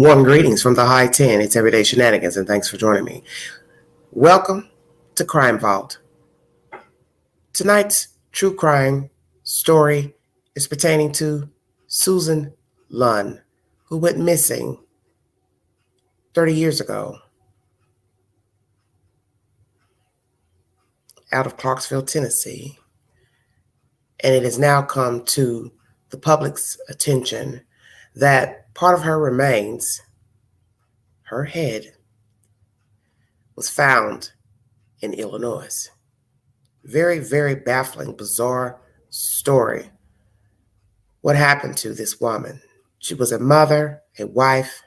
Warm greetings from the High 10. It's Everyday Shenanigans, and thanks for joining me. Welcome to Crime Vault. Tonight's true crime story is pertaining to Susan Lund, who went missing 30 years ago out of Clarksville, Tennessee. And it has now come to the public's attention that part of her remains, her head, was found in Illinois. Very, very baffling, bizarre story. What happened to this woman? She was a mother, a wife.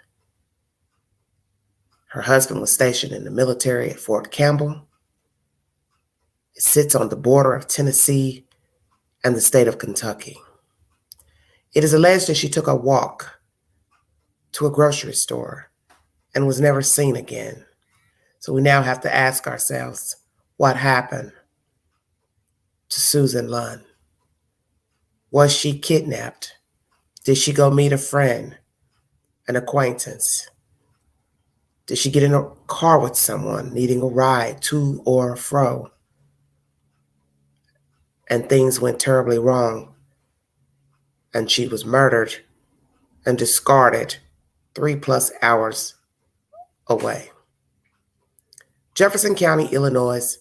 Her husband was stationed in the military at Fort Campbell. It sits on the border of Tennessee and the state of Kentucky. It is alleged that she took a walk to a grocery store and was never seen again. So we now have to ask ourselves, what happened to Susan Lund? Was she kidnapped? Did she go meet a friend, an acquaintance? Did she get in a car with someone needing a ride to or fro? And things went terribly wrong, and she was murdered and discarded 3+ hours away. Jefferson County, Illinois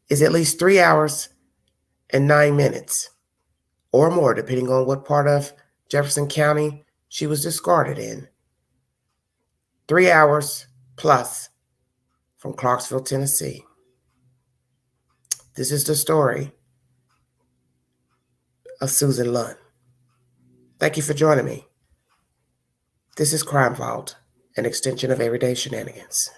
is at least 3 hours and 9 minutes or more, depending on what part of Jefferson County she was discarded in. 3 hours plus from Clarksville, Tennessee. This is the story of Susan Lund. Thank you for joining me. This is Crime Vault, an extension of Everyday Shenanigans.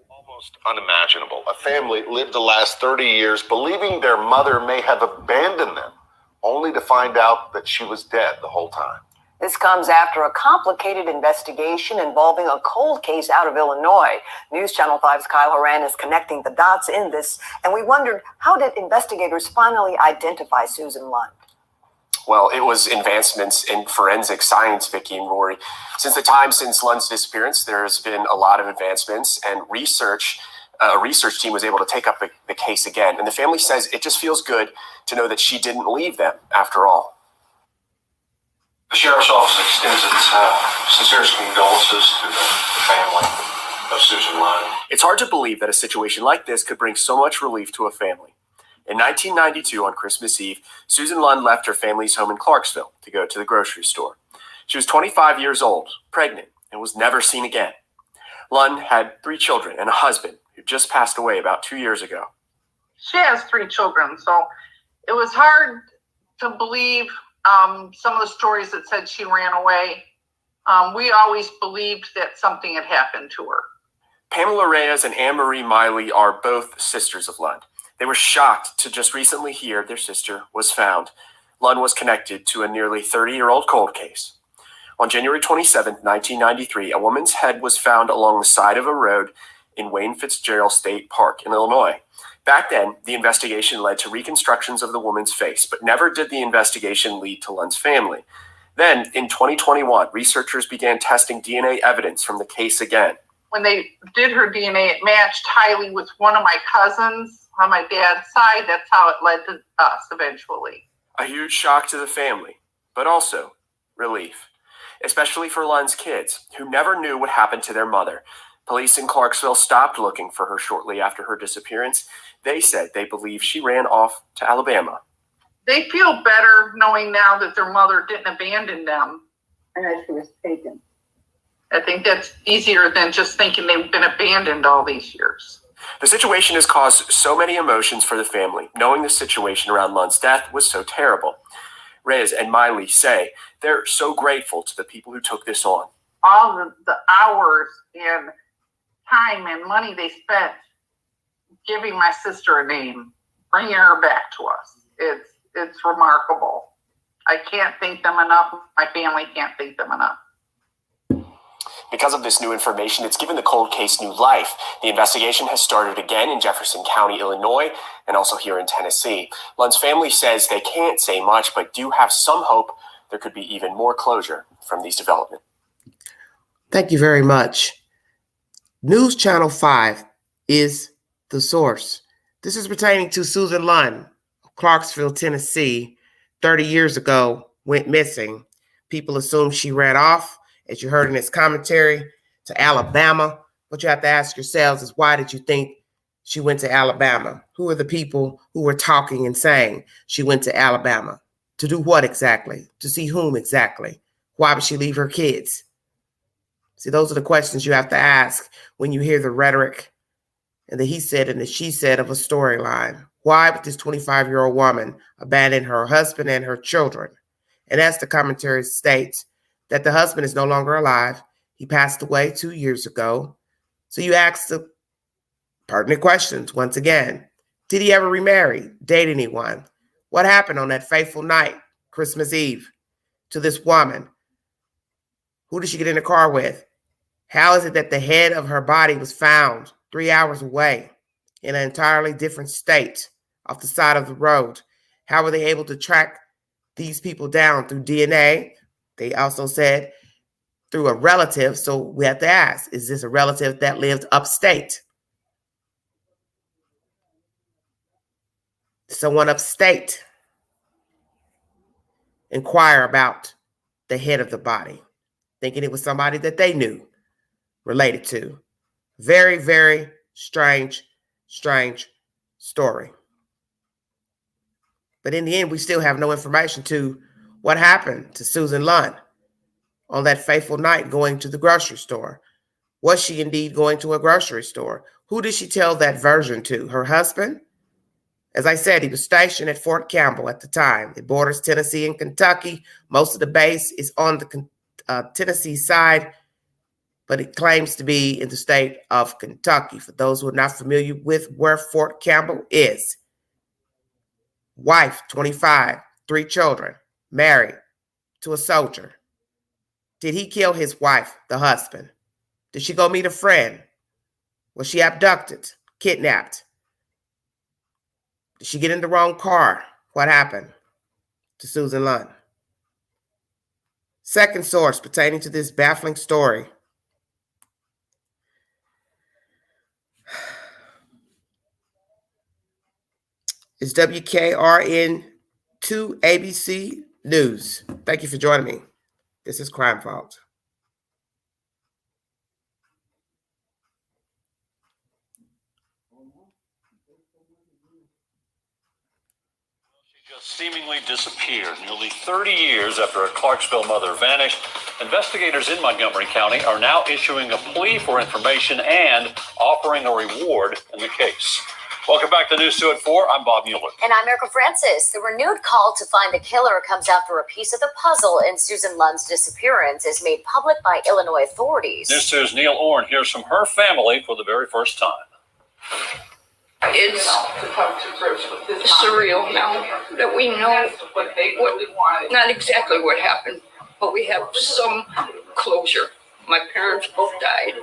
Almost unimaginable. A family lived the last 30 years believing their mother may have abandoned them, only to find out that she was dead the whole time. This comes after a complicated investigation involving a cold case out of Illinois. News Channel 5's Kyle Horan is connecting the dots in this, and we wondered, how did investigators finally identify Susan Lund? Well, it was advancements in forensic science, Vicki and Rory. Since Lund's disappearance, there's been a lot of advancements and research. A research team was able to take up the case again. And the family says it just feels good to know that she didn't leave them after all. The Sheriff's Office extends its sincerest condolences to the family of Susan Lund. It's hard to believe that a situation like this could bring so much relief to a family. In 1992, on Christmas Eve, Susan Lund left her family's home in Clarksville to go to the grocery store. She was 25 years old, pregnant, and was never seen again. Lund had 3 children and a husband who just passed away about 2 years ago. She has 3 children, so it was hard to believe some of the stories that said she ran away. We always believed that something had happened to her. Pamela Reyes and Anne-Marie Miley are both sisters of Lund. They were shocked to just recently hear their sister was found. Lund was connected to a nearly 30-year-old cold case. On January 27, 1993, a woman's head was found along the side of a road in Wayne Fitzgerald State Park in Illinois. Back then, the investigation led to reconstructions of the woman's face, but never did the investigation lead to Lund's family. Then, in 2021, researchers began testing DNA evidence from the case again. When they did her DNA, it matched highly with one of my cousins on my dad's side. That's how it led to us eventually. A huge shock to the family, but also relief, especially for Lund's kids, who never knew what happened to their mother. Police in Clarksville stopped looking for her shortly after her disappearance. They said they believe she ran off to Alabama. They feel better knowing now that their mother didn't abandon them. And that she was taken. I think that's easier than just thinking they've been abandoned all these years. The situation has caused so many emotions for the family. Knowing the situation around Lund's death was so terrible. Reyes and Miley say they're so grateful to the people who took this on. All the hours and time and money they spent giving my sister a name, bringing her back to us. It's remarkable. I can't thank them enough. My family can't thank them enough. Because of this new information, it's given the cold case new life. The investigation has started again in Jefferson County, Illinois, and also here in Tennessee. Lund's family says they can't say much, but do have some hope there could be even more closure from these developments. Thank you very much. News Channel 5 is the source. This is pertaining to Susan Lund of Clarksville, Tennessee. 30 years ago, went missing. People assume she ran off, as you heard in this commentary, to Alabama. What you have to ask yourselves is, why did you think she went to Alabama? Who are the people who were talking and saying she went to Alabama? To do what exactly? To see whom exactly? Why would she leave her kids? See, those are the questions you have to ask when you hear the rhetoric and the he said and the she said of a storyline. Why would this 25-year-old woman abandon her husband and her children? And as the commentary states, that the husband is no longer alive. He passed away 2 years ago. So you ask the pertinent questions once again. Did he ever remarry, date anyone? What happened on that fateful night, Christmas Eve, to this woman? Who did she get in the car with? How is it that the head of her body was found 3 hours away in an entirely different state off the side of the road? How were they able to track these people down through DNA? They also said through a relative. So we have to ask, is this a relative that lived upstate? Someone upstate inquire about the head of the body, thinking it was somebody that they knew, related to. Very, very strange story. But in the end, we still have no information to what happened to Susan Lund on that fateful night going to the grocery store. Was she indeed going to a grocery store? Who did she tell that version to? Her husband? As I said, he was stationed at Fort Campbell at the time. It borders Tennessee and Kentucky. Most of the base is on the Tennessee side, but it claims to be in the state of Kentucky. For those who are not familiar with where Fort Campbell is. Wife, 25, 3 children, married to a soldier. Did he kill his wife, the husband? Did she go meet a friend? Was she abducted, kidnapped? Did she get in the wrong car? What happened to Susan Lund? Second source pertaining to this baffling story is WKRN 2 ABC News. Thank you for joining me. This is Crime Vault. She just seemingly disappeared. Nearly 30 years after a Clarksville mother vanished, investigators in Montgomery County are now issuing a plea for information and offering a reward in the case. Welcome back to News 2 at 4. I'm Bob Mueller. And I'm Erica Francis. The renewed call to find the killer comes after a piece of the puzzle in Susan Lund's disappearance is made public by Illinois authorities. News 2's Neil Orn hears from her family for the very first time. It's surreal now that we know not exactly what happened, but we have some closure. My parents both died.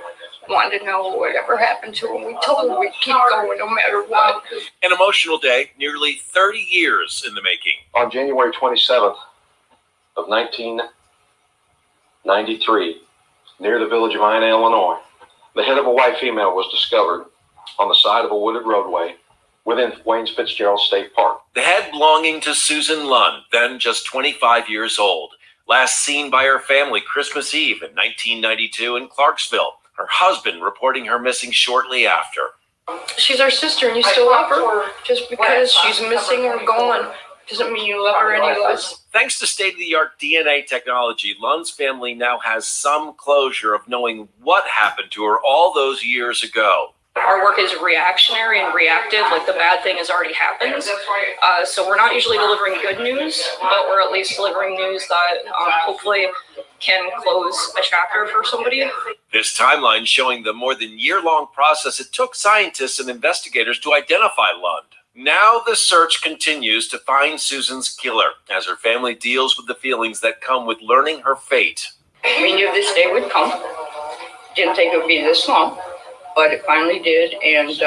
Wanted to know whatever happened to them. We told them we'd keep going no matter what. An emotional day, nearly 30 years in the making. On January 27th of 1993, near the village of Ina, Illinois, the head of a white female was discovered on the side of a wooded roadway within Wayne Fitzgerald State Park. The head belonging to Susan Lund, then just 25 years old. Last seen by her family Christmas Eve in 1992 in Clarksville. Her husband reporting her missing shortly after. She's our sister and you still love her. Just because she's missing or gone doesn't mean you love her any less. Thanks to state-of-the-art DNA technology, Lund's family now has some closure of knowing what happened to her all those years ago. Our work is reactionary and reactive, like the bad thing has already happened. So we're not usually delivering good news, but we're at least delivering news that hopefully can close a chapter for somebody. This timeline showing the more than year-long process it took scientists and investigators to identify Lund. Now the search continues to find Susan's killer as her family deals with the feelings that come with learning her fate. We knew this day would come. Didn't think it would be this long, but it finally did. And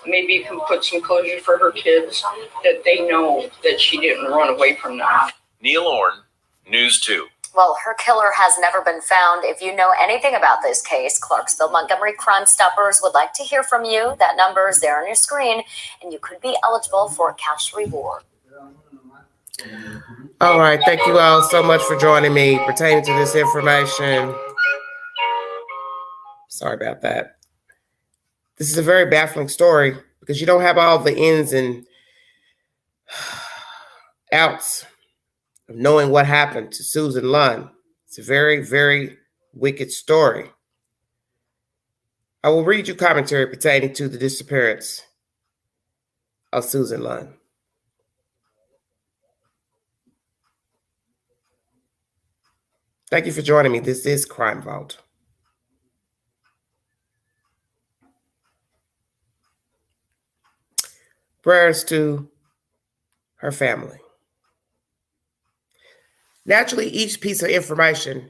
maybe you can put some closure for her kids that they know that she didn't run away from them. Neil Orn, News 2. Well, her killer has never been found. If you know anything about this case, Clarksville Montgomery Crime Stoppers would like to hear from you. That number is there on your screen, and you could be eligible for a cash reward. All right. Thank you all so much for joining me pertaining to this information. Sorry about that. This is a very baffling story because you don't have all the ins and outs of knowing what happened to Susan Lund. It's a very, very wicked story. I will read you commentary pertaining to the disappearance of Susan Lund. Thank you for joining me. This is Crime Vault. Prayers to her family. Naturally, each piece of information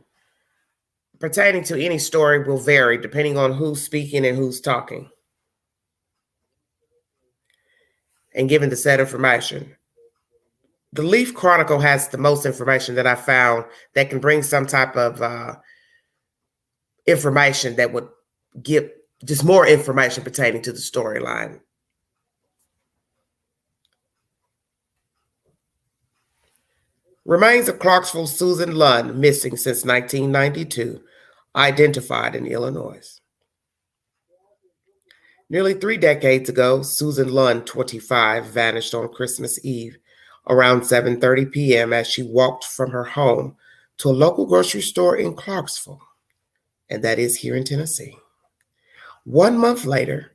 pertaining to any story will vary depending on who's speaking and who's talking. And given the said information, the Leaf Chronicle has the most information that I found that can bring some type of information that would give just more information pertaining to the storyline. Remains of Clarksville Susan Lund, missing since 1992, identified in Illinois. Nearly 3 decades ago, Susan Lund, 25, vanished on Christmas Eve around 7:30 p.m. as she walked from her home to a local grocery store in Clarksville, and that is here in Tennessee. 1 month later,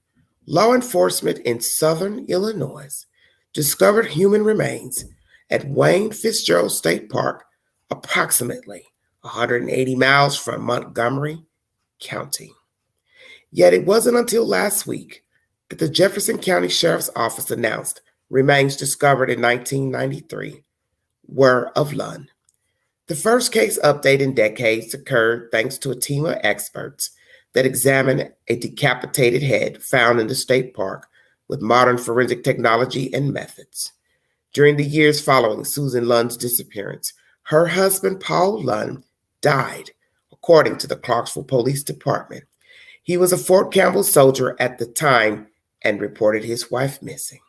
law enforcement in southern Illinois discovered human remains at Wayne Fitzgerald State Park, approximately 180 miles from Montgomery County. Yet it wasn't until last week that the Jefferson County Sheriff's Office announced remains discovered in 1993 were of Lund. The first case update in decades occurred thanks to a team of experts that examined a decapitated head found in the state park with modern forensic technology and methods. During the years following Susan Lund's disappearance, her husband, Paul Lund, died, according to the Clarksville Police Department. He was a Fort Campbell soldier at the time and reported his wife missing.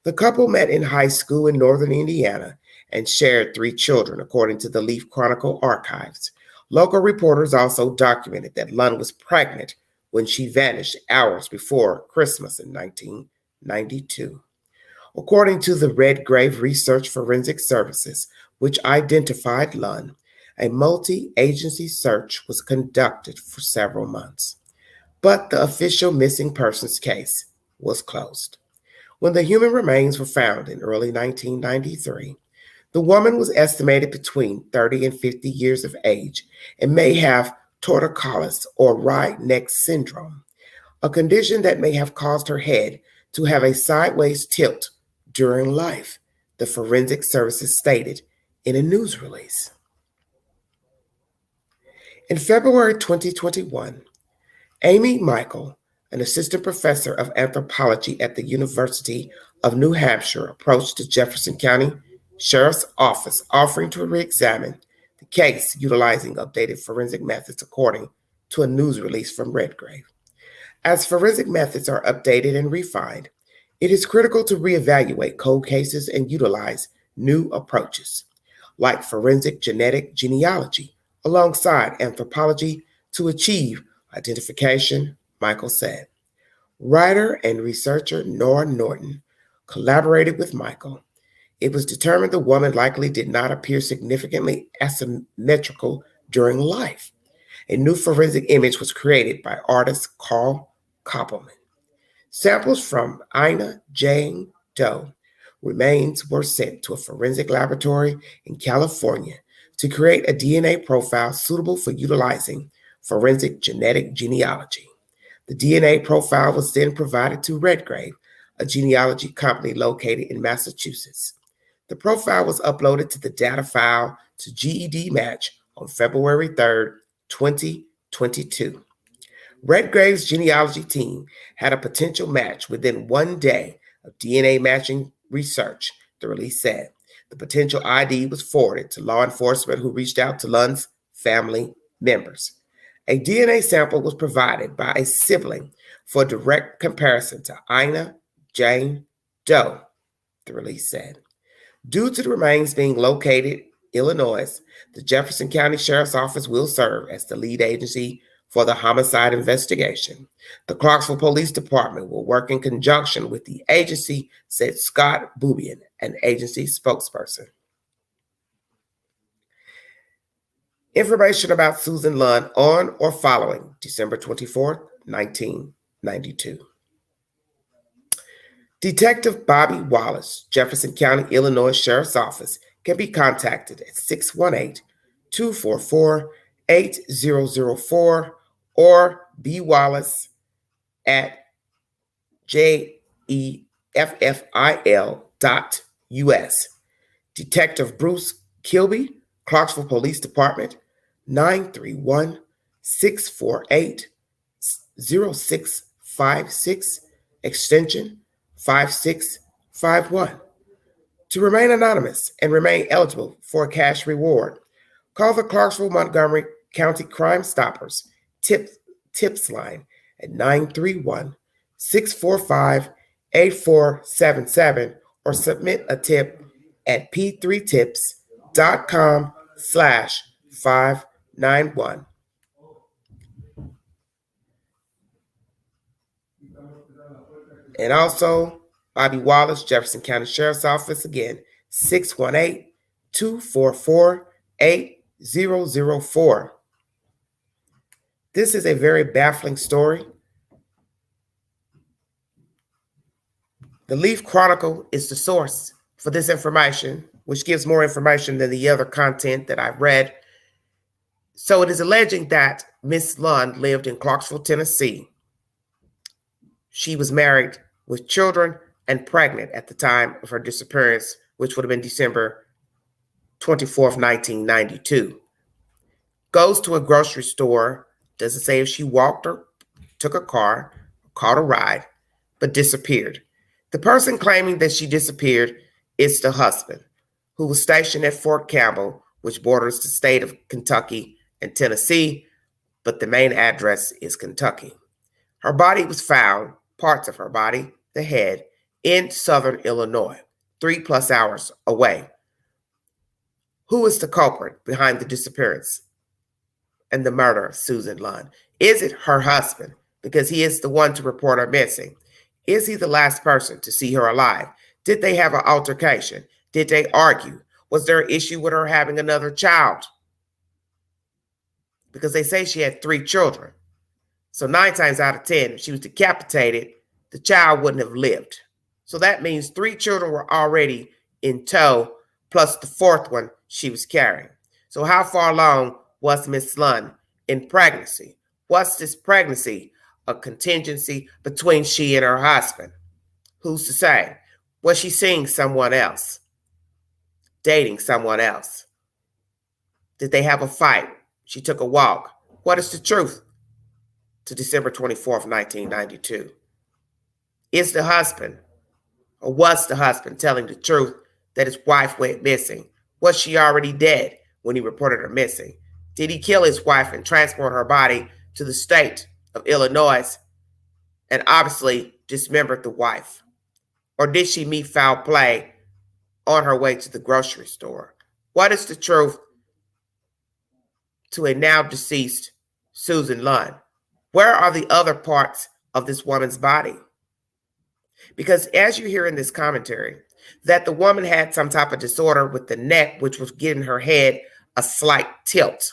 The couple met in high school in northern Indiana and shared 3 children, according to the Leaf Chronicle archives. Local reporters also documented that Lund was pregnant when she vanished hours before Christmas in 1992. According to the Red Grave Research Forensic Services, which identified Lund, a multi-agency search was conducted for several months. But the official missing persons case was closed. When the human remains were found in early 1993, the woman was estimated between 30 and 50 years of age and may have torticollis or wry neck syndrome, a condition that may have caused her head to have a sideways tilt during life, the forensic services stated in a news release. In February 2021, Amy Michael, an assistant professor of anthropology at the University of New Hampshire, approached the Jefferson County Sheriff's Office offering to re-examine the case utilizing updated forensic methods, according to a news release from Redgrave. As forensic methods are updated and refined, it is critical to reevaluate cold cases and utilize new approaches, like forensic genetic genealogy, alongside anthropology to achieve identification, Michael said. Writer and researcher Nora Norton collaborated with Michael. It was determined the woman likely did not appear significantly asymmetrical during life. A new forensic image was created by artist Carl Koppelman. Samples from Ina Jane Doe remains were sent to a forensic laboratory in California to create a DNA profile suitable for utilizing forensic genetic genealogy. The DNA profile was then provided to Redgrave, a genealogy company located in Massachusetts. The profile was uploaded to the data file to GED Match on February 3rd, 2022. Redgrave's genealogy team had a potential match within 1 day of DNA matching research, the release said. The potential ID was forwarded to law enforcement who reached out to Lund's family members. A DNA sample was provided by a sibling for direct comparison to Ina Jane Doe, the release said. Due to the remains being located in Illinois, the Jefferson County Sheriff's Office will serve as the lead agency for the homicide investigation. The Clarksville Police Department will work in conjunction with the agency, said Scott Bubian, an agency spokesperson. Information about Susan Lund on or following December 24, 1992. Detective Bobby Wallace, Jefferson County, Illinois Sheriff's Office, can be contacted at 618-244-8004 or bwallace at jeffil.us. Detective Bruce Kilby, Clarksville Police Department, 931-648-0656, extension 5651. To remain anonymous and remain eligible for a cash reward, call the Clarksville Montgomery County Crime Stoppers tips line at 931-645-8477 or submit a tip at p3tips.com/591. And also, Bobby Wallace, Jefferson County Sheriff's Office, again, 618-244-8004. This is a very baffling story. The Leaf Chronicle is the source for this information, which gives more information than the other content that I've read. So it is alleging that Miss Lund lived in Clarksville, Tennessee. She was married with children and pregnant at the time of her disappearance, which would have been December 24th, 1992. Goes to a grocery store, doesn't say if she walked or took a car, caught a ride, but disappeared. The person claiming that she disappeared is the husband, who was stationed at Fort Campbell, which borders the state of Kentucky and Tennessee, but the main address is Kentucky. Her body was found, parts of her body, the head, in southern Illinois, 3+ hours away. Who is the culprit behind the disappearance and the murder of Susan Lund? Is it her husband? Because he is the one to report her missing. Is he the last person to see her alive? Did they have an altercation? Did they argue? Was there an issue with her having another child? Because they say she had 3 children. So 9 times out of 10, if she was decapitated, the child wouldn't have lived. So that means 3 children were already in tow, plus the 4th one she was carrying. So how far along was Miss Lund in pregnancy? Was this pregnancy a contingency between she and her husband? Who's to say? Was she seeing someone else? Dating someone else? Did they have a fight? She took a walk. What is the truth to December 24th, 1992? Is the husband, or was the husband, telling the truth that his wife went missing? Was she already dead when he reported her missing? Did he kill his wife and transport her body to the state of Illinois and obviously dismembered the wife? Or did she meet foul play on her way to the grocery store? What is the truth to a now deceased Susan Lund? Where are the other parts of this woman's body? Because as you hear in this commentary, that the woman had some type of disorder with the neck, which was giving her head a slight tilt.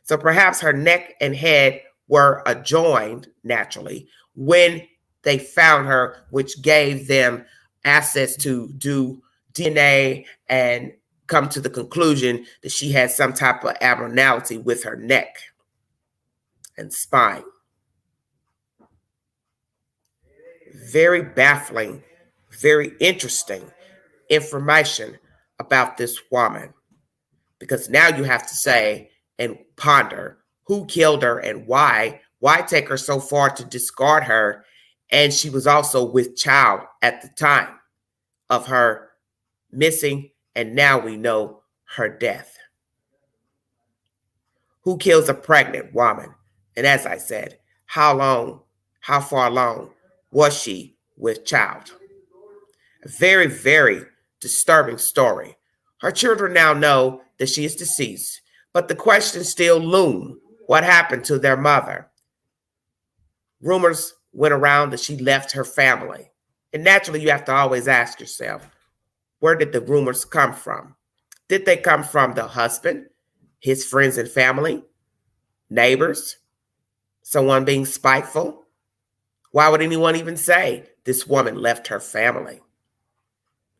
So perhaps her neck and head were adjoined naturally when they found her, which gave them access to do DNA and come to the conclusion that she had some type of abnormality with her neck and spine. Very baffling, very interesting information about this woman, because now you have to say and ponder who killed her and why Why take her so far to discard her? And she was also with child at the time of her missing, and now we know her death. Who kills a pregnant woman? And as I said, how far along was she with child? A very, very disturbing story. Her children now know that she is deceased, but the questions still loom. What happened to their mother? Rumors went around that she left her family. And naturally, you have to always ask yourself, where did the rumors come from? Did they come from the husband, his friends and family, neighbors, someone being spiteful? Why would anyone even say this woman left her family?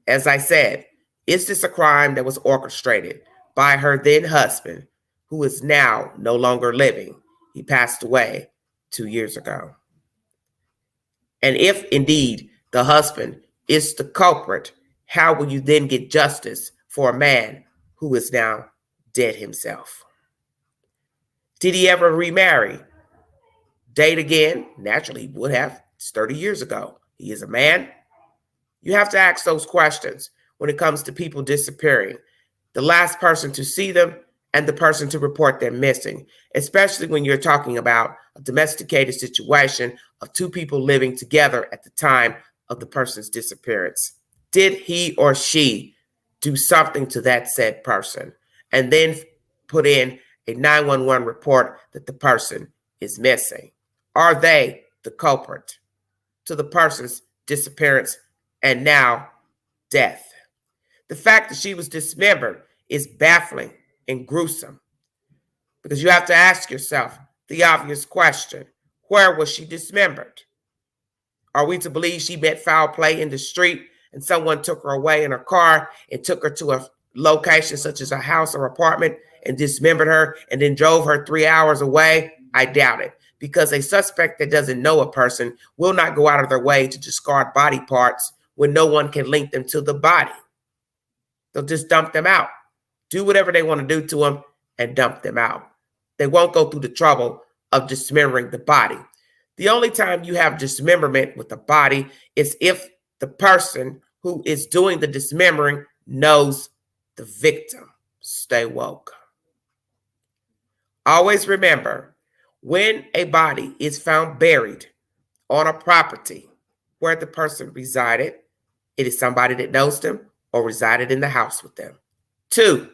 As I said, is this a crime that was orchestrated by her then husband, who is now no longer living? He passed away 2 years ago. And if indeed the husband is the culprit, how will you then get justice for a man who is now dead himself? Did he ever remarry? Date again? Naturally, he would have. It's 30 years ago. He is a man. You have to ask those questions when it comes to people disappearing. The last person to see them and the person to report them missing, especially when you're talking about a domesticated situation of two people living together at the time of the person's disappearance. Did he or she do something to that said person and then put in a 911 report that the person is missing? Are they the culprit to the person's disappearance and now death? The fact that she was dismembered is baffling and gruesome, because you have to ask yourself the obvious question: where was she dismembered? Are we to believe she met foul play in the street and someone took her away in a car and took her to a location such as a house or apartment and dismembered her and then drove her 3 hours away? I doubt it, because a suspect that doesn't know a person will not go out of their way to discard body parts when no one can link them to the body. They'll just dump them out, do whatever they want to do to them, and dump them out. They won't go through the trouble of dismembering the body. The only time you have dismemberment with the body is if the person who is doing the dismembering knows the victim. Stay woke. Always remember, when a body is found buried on a property where the person resided, it is somebody that knows them or resided in the house with them. 2,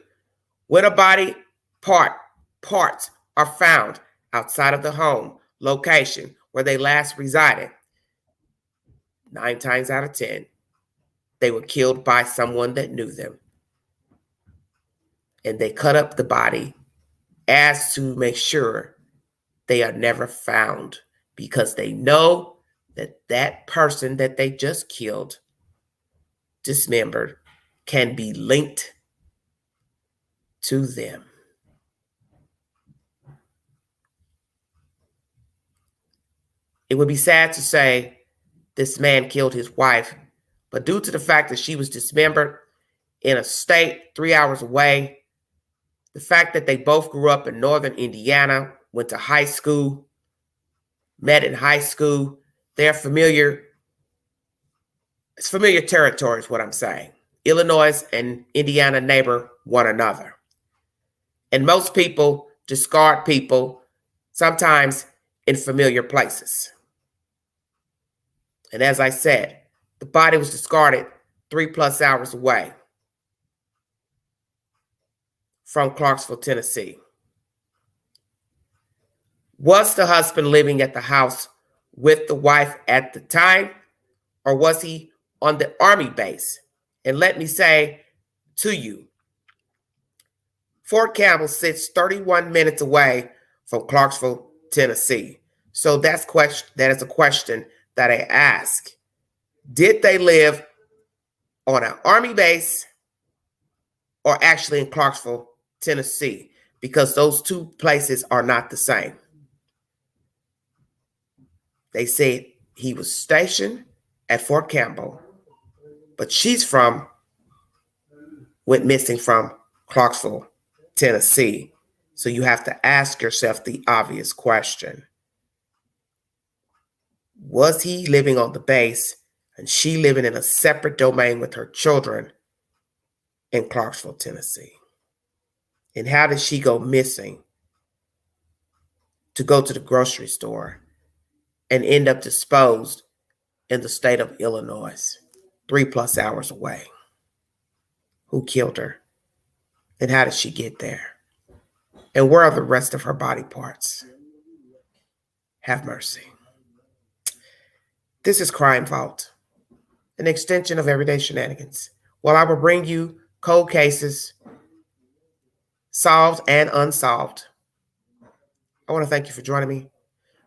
when a body parts are found outside of the home location where they last resided, 9 times out of 10, they were killed by someone that knew them. And they cut up the body as to make sure they are never found, because they know that that person that they just killed, dismembered, can be linked to them. It would be sad to say this man killed his wife, but due to the fact that she was dismembered in a state 3 hours away, the fact that they both grew up in northern Indiana, went to high school, met in high school, they're familiar. It's familiar territory is what I'm saying. Illinois and Indiana neighbor one another. And most people discard people sometimes in familiar places. And as I said, the body was discarded 3+ hours away from Clarksville, Tennessee. Was the husband living at the house with the wife at the time, or was he on the Army base? And let me say to you, Fort Campbell sits 31 minutes away from Clarksville, Tennessee. So that is a question that I ask. Did they live on an Army base or actually in Clarksville, Tennessee? Because those two places are not the same. They said he was stationed at Fort Campbell, but went missing from Clarksville, Tennessee. So you have to ask yourself the obvious question: Was he living on the base and she living in a separate domain with her children in Clarksville, Tennessee? And how did she go missing to go to the grocery store and end up disposed in the state of Illinois, 3+ hours away? Who killed her? And how did she get there? And where are the rest of her body parts? Have mercy. This is Crime Vault, an extension of Everyday Shenanigans. Well, I will bring you cold cases, solved and unsolved. I want to thank you for joining me.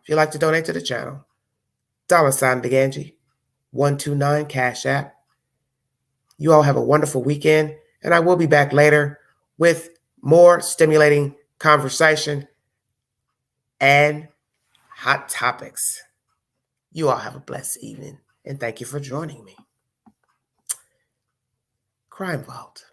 If you'd like to donate to the channel, $ Big Angie, 129 Cash App. You all have a wonderful weekend, and I will be back later with more stimulating conversation and hot topics. You all have a blessed evening, and thank you for joining me. Crime Vault.